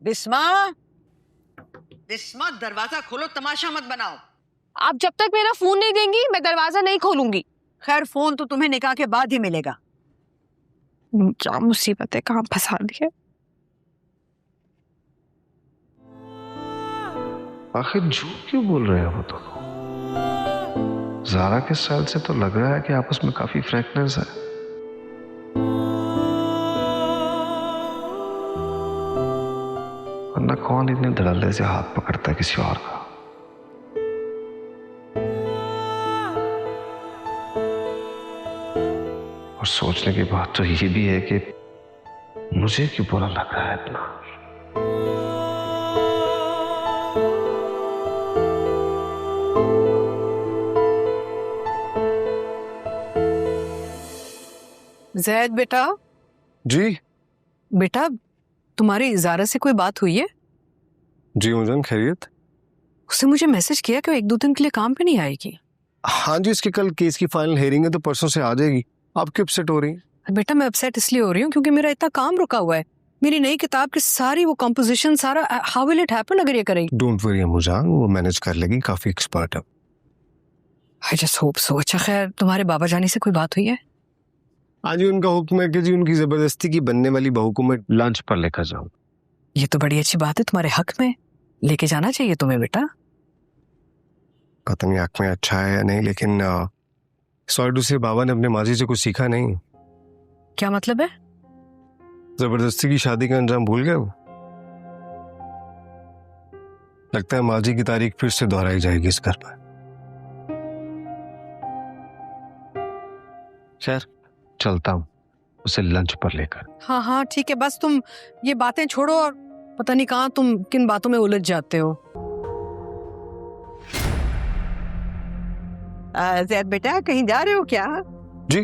बिस्मा, बिस्मा दरवाजा खोलो, तमाशा मत बनाओ। आप जब तक मेरा फोन नहीं देंगी मैं दरवाजा नहीं खोलूंगी। खैर फोन तो तुम्हें निकाह के बाद ही मिलेगा। क्या मुसीबत है, कहाँ फंसा दिया। आखिर झूठ क्यों बोल रहे हैं वो दोनों? ज़ारा के स्टाइल से तो लग रहा है कि आपस में काफी फ्रैंकनेस है। वरना कौन इतने धड़ल्ले से हाथ पकड़ता है किसी और का? और सोचने की बात तो ये भी है कि मुझे क्यों बुरा लग रहा है इतना। जैद बेटा। जी बेटा, तुम्हारी ज़ारा से कोई बात हुई है? जी मुझे खैरियत। उसने मुझे मैसेज किया कि वो 1-2 दिन के लिए काम पे नहीं आएगी। हाँ जी, इसकी कल केस की फाइनल हियरिंग है तो परसों से आ जाएगी। आप क्यों अपसेट हो रही हैं? बेटा मैं अपसेट इसलिए हो रही हूँ क्योंकि मेरा इतना काम रुका हुआ है। मेरी नई किताब की सारी वो कंपोजिशन, सारा हाउ विल इट हैपन अगर ये करेगी? डोंट वरी अम्मुजान, वो मैनेज कर लेगी, काफी एक्सपर्ट है। I just hope so. अच्छा खैर, तुम्हारे बाबा जानी से कोई बात हुई है? हाँ जी, उनका हुक्म है कि जी उनकी जबरदस्ती की बनने वाली बहू को मैं लंच पर लेकर जाऊं। ये तो बड़ी अच्छी बात है, तुम्हारे हक में लेके जाना चाहिए तुम्हें बेटा। पता नहीं हक में अच्छा है या नहीं, लेकिन सॉरी टू से बाबा ने अपने माजी से कुछ सीखा नहीं। क्या मतलब है? जबरदस्ती की शादी का अंजाम भूल गए वो। लगता है माजी की तारीख फिर से दोहराई जाएगी इस घर पर। खैर चलता हूँ उसे लंच पर लेकर। हाँ हाँ ठीक है, बस तुम ये बातें छोड़ो और पता नहीं कहाँ तुम किन बातों में उलझ जाते हो। ज़ैद बेटा, कहीं जा रहे हो क्या? जी,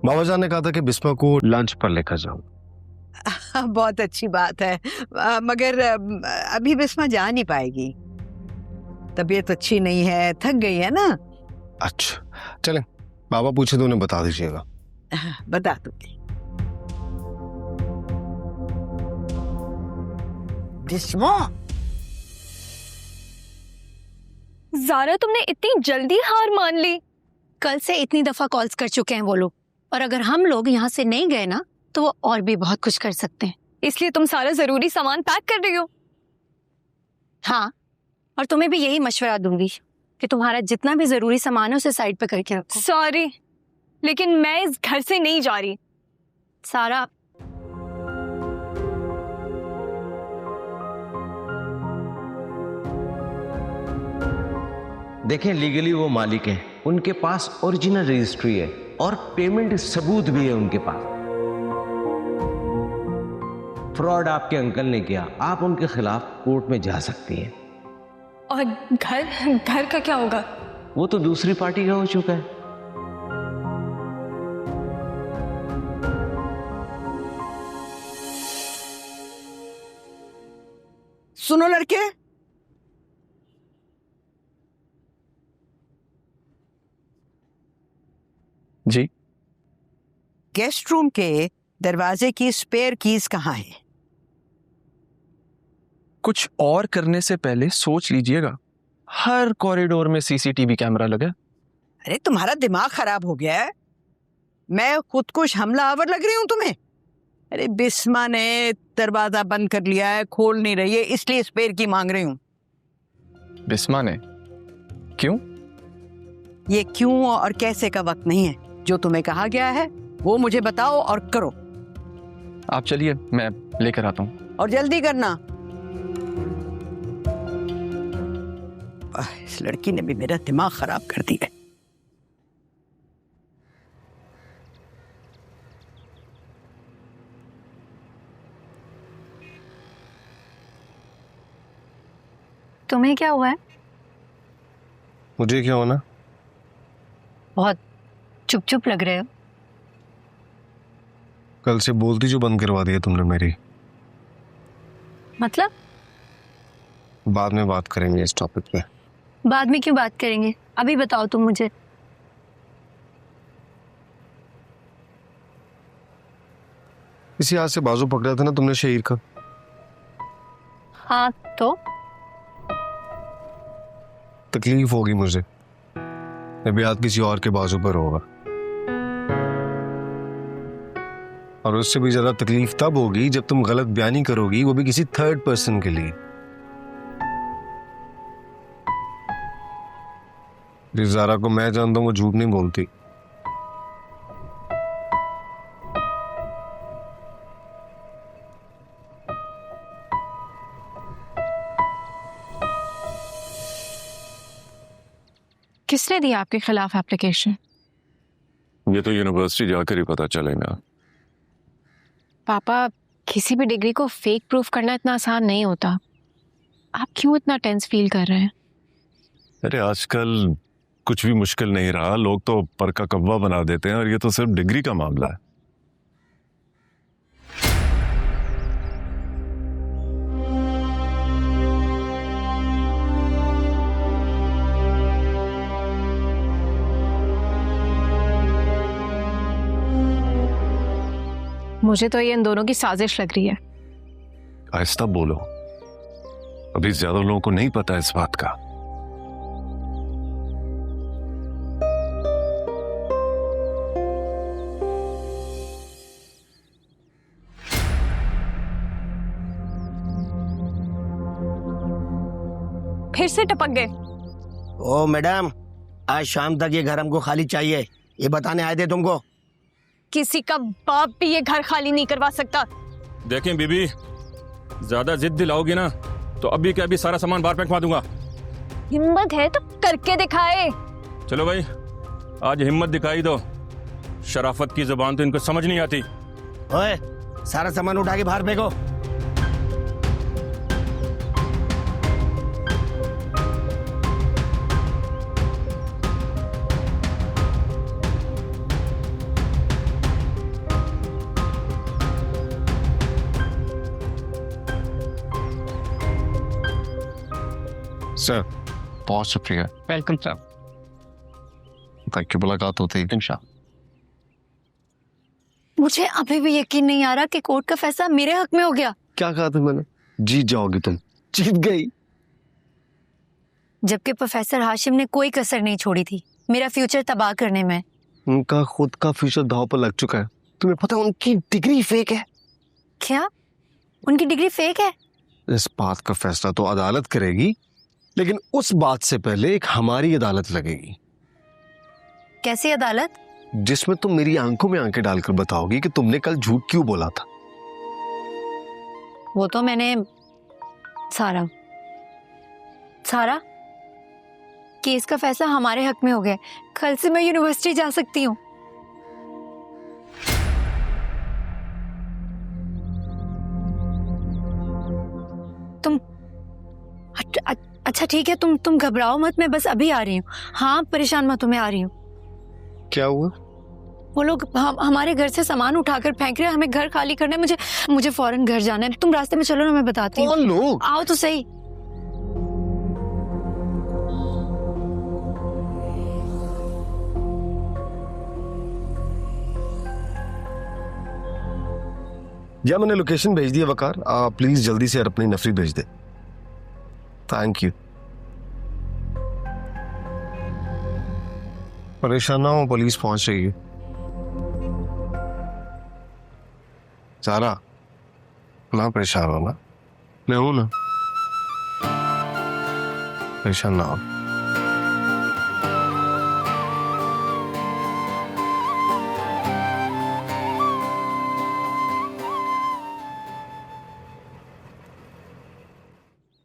बाबा जान ने कहा था कि बिस्मा को लंच पर लेकर जाऊं। बहुत अच्छी बात है, मगर अभी बिस्मा जा नहीं पाएगी। तबीयत अच्छी नहीं है, थक गई है ना। अच्छा चलें, बाबा पूछे तो उन्हें बता दीजिएगा। बता दूंगी। बिस्मा, ज़ारा तुमने इतनी जल्दी हार मान ली? कल से इतनी दफा कॉल्स कर चुके हैं वो लोग, और अगर हम लोग यहाँ से नहीं गए ना तो वो और भी बहुत कुछ कर सकते हैं। इसलिए तुम सारा जरूरी सामान पैक कर रही हो? हाँ, और तुम्हें भी यही मशवरा दूंगी कि तुम्हारा जितना भी जरूरी सामान है उसे साइड पे करके रखो। सॉरी, लेकिन मैं इस घर से नहीं जा रही। सारा, देखें, लीगली वो मालिक हैं, उनके पास ओरिजिनल रजिस्ट्री है और पेमेंट सबूत भी है उनके पास। फ्रॉड आपके अंकल ने किया, आप उनके खिलाफ कोर्ट में जा सकती हैं। और घर का क्या होगा? वो तो दूसरी पार्टी का हो चुका है। सुनो लड़के, जी, गेस्ट रूम के दरवाजे की स्पेयर कीज कहाँ है? कुछ और करने से पहले सोच लीजिएगा। हर कॉरिडोर में सीसीटीवी कैमरा लगा। अरे तुम्हारा दिमाग खराब हो गया है? मैं खुदकुश हमलावर लग रही हूँ तुम्हें? अरे बिस्मा ने दरवाजा बंद कर लिया है, खोल नहीं रही है, इसलिए स्पेयर की मांग रही हूँ। बिस्मा ने? क्यों? ये क्यों और कैसे का वक्त नहीं है। जो तुम्हें कहा गया है वो मुझे बताओ और करो। आप चलिए, मैं लेकर आता हूँ। और जल्दी करना। इस लड़की ने भी मेरा दिमाग खराब कर दिया। तुम्हें क्या हुआ है? मुझे क्या होना? बहुत चुप चुप लग रहे हो। कल से बोलती जो बंद करवा दिया तुमने मेरी। मतलब? बाद में बात करेंगे इस टॉपिक पे। बाद में क्यों बात करेंगे, अभी बताओ तुम मुझे। इसी हाथ से बाजू पकड़ा था ना तुमने शहीर का। हाँ तो तकलीफ होगी मुझे, अभी हाथ किसी और के बाजू पर होगा, और उससे भी ज्यादा तकलीफ तब होगी जब तुम गलत बयानी करोगी, वो भी किसी थर्ड पर्सन के लिए। जिस ज़ारा को मैं जानता हूँ वो झूठ नहीं बोलती। किसने दिया आपके खिलाफ एप्लीकेशन? ये तो यूनिवर्सिटी जाकर ही पता चलेगा। पापा, किसी भी डिग्री को फेक प्रूफ करना इतना आसान नहीं होता। आप क्यों इतना टेंस फील कर रहे हैं? अरे आजकल कुछ भी मुश्किल नहीं रहा, लोग तो पर का कव्वा बना देते हैं, और ये तो सिर्फ डिग्री का मामला है। मुझे तो ये इन दोनों की साजिश लग रही है। आहिस्ता बोलो, अभी ज्यादा लोगों को नहीं पता इस बात का। फिर से टपक गए। ओ मैडम, आज शाम तक ये घर हमको खाली चाहिए, ये बताने आए थे तुमको। किसी का बाप भी ये घर खाली नहीं करवा सकता। देखें बीबी, ज्यादा जिद दिलाओगी ना तो अभी के अभी सारा सामान बाहर फेंकवा दूंगा। हिम्मत है तो करके दिखाए। चलो भाई, आज हिम्मत दिखाई दो। शराफत की जुबान तो इनको समझ नहीं आती। ओए, सारा सामान उठा के बाहर फेंको। सर, बहुत शुक्रिया। Welcome sir. थैंक यू, मुलाकात होती है इंशाल्लाह। मुझे अभी भी यकीन नहीं आ रहा कि कोर्ट का फैसला मेरे हक में हो गया। क्या कहा था मैंने? जीत जाओगी तुम। जीत गई। जबकि प्रोफेसर हाशिम ने कोई कसर नहीं छोड़ी थी मेरा फ्यूचर तबाह करने में। उनका खुद का फ्यूचर दांव पर लग चुका है। तुम्हें पता है उनकी डिग्री फेक है। क्या? उनकी डिग्री फेक है? इस बात का फैसला तो अदालत करेगी, लेकिन उस बात से पहले एक हमारी अदालत लगेगी। कैसी अदालत? जिसमें तुम मेरी आंखों में आंखें डालकर बताओगी कि तुमने कल झूठ क्यों बोला था। वो तो मैंने सारा केस का फैसला हमारे हक में हो गया। कल से मैं यूनिवर्सिटी जा सकती हूँ। तुम अच्छा ठीक है, तुम घबराओ मत, मैं बस अभी आ रही हूँ। हाँ परेशान मत हो, मैं आ रही हूँ। क्या हुआ? वो लोग हमारे घर से सामान उठाकर फेंक रहे हैं, हमें घर खाली करना है। मुझे फौरन घर जाना है। तुम रास्ते में चलो ना, मैं बताती हूँ। कौन लोग? आओ तो सही। या मैंने लोकेशन भेज दी है वकार, आप प्लीज जल्दी से अपनी नफरी भेज दे। Thank you. परेशान ना हो, पुलिस पहुंच रही है। सारा ना परेशान हो ना, मैं हूं ना, परेशान ना हो।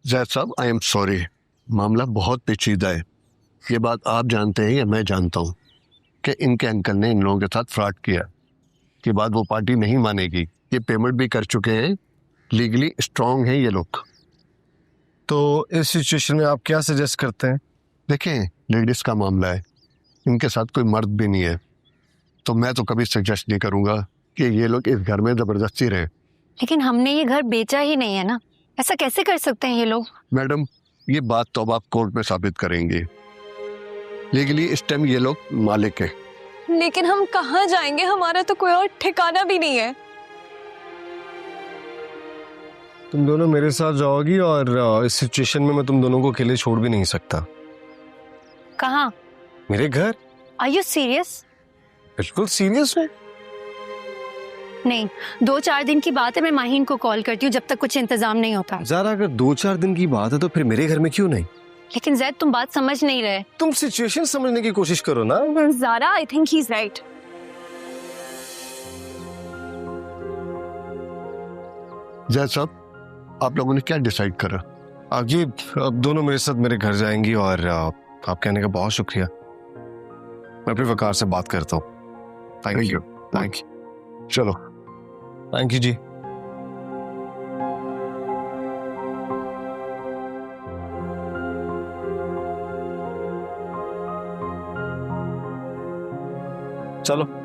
जैद साहब, आई एम सॉरी, मामला बहुत पेचीदा है। ये बात आप जानते हैं या मैं जानता हूँ कि इनके अंकल ने इन लोगों के साथ फ्रॉड किया। के बाद वो पार्टी नहीं मानेगी। ये पेमेंट भी कर चुके हैं, लीगली स्ट्रांग हैं ये लोग। तो इस सिचुएशन में आप क्या सजेस्ट करते हैं? देखें, लेडीज का मामला है, इनके साथ कोई मर्द भी नहीं है, तो मैं तो कभी सजेस्ट नहीं करूँगा कि ये लोग इस घर में ज़बरदस्ती रहे। लेकिन हमने ये घर बेचा ही नहीं है ना, ऐसा कैसे कर सकते हैं ये लोग? मैडम, ये बात तो अब आप कोर्ट में साबित करेंगे। लीगली इस टाइम ये लोग मालिक हैं। लेकिन हम कहाँ जाएंगे? हमारा तो कोई और ठिकाना भी नहीं है। तुम दोनों मेरे साथ जाओगी और इस सिचुएशन में मैं तुम दोनों को अकेले छोड़ भी नहीं सकता। कहाँ? मेरे घर। Are you serious? बिल्कुल सीरियस हूँ। नहीं, 2-4 दिन की बात है, मैं माहीन को कॉल करती हूँ जब तक कुछ इंतजाम नहीं होता। ज़ारा अगर 2-4 दिन की बात है तो फिर मेरे घर में क्यों नहीं? लेकिन जैद तुम बात समझ नहीं रहे। तुम सिचुएशन समझने की कोशिश करो ना। Zara, I think he is right. Zaid साहब, आप लोगों ने क्या डिसाइड करा? आगे अब दोनों मेरे साथ मेरे घर जाएंगी और आप कहने का बहुत शुक्रिया। मैं अपने वकार से बात करता हूँ। Thank you. Thank you. चलो। थैंक यू जी। चलो।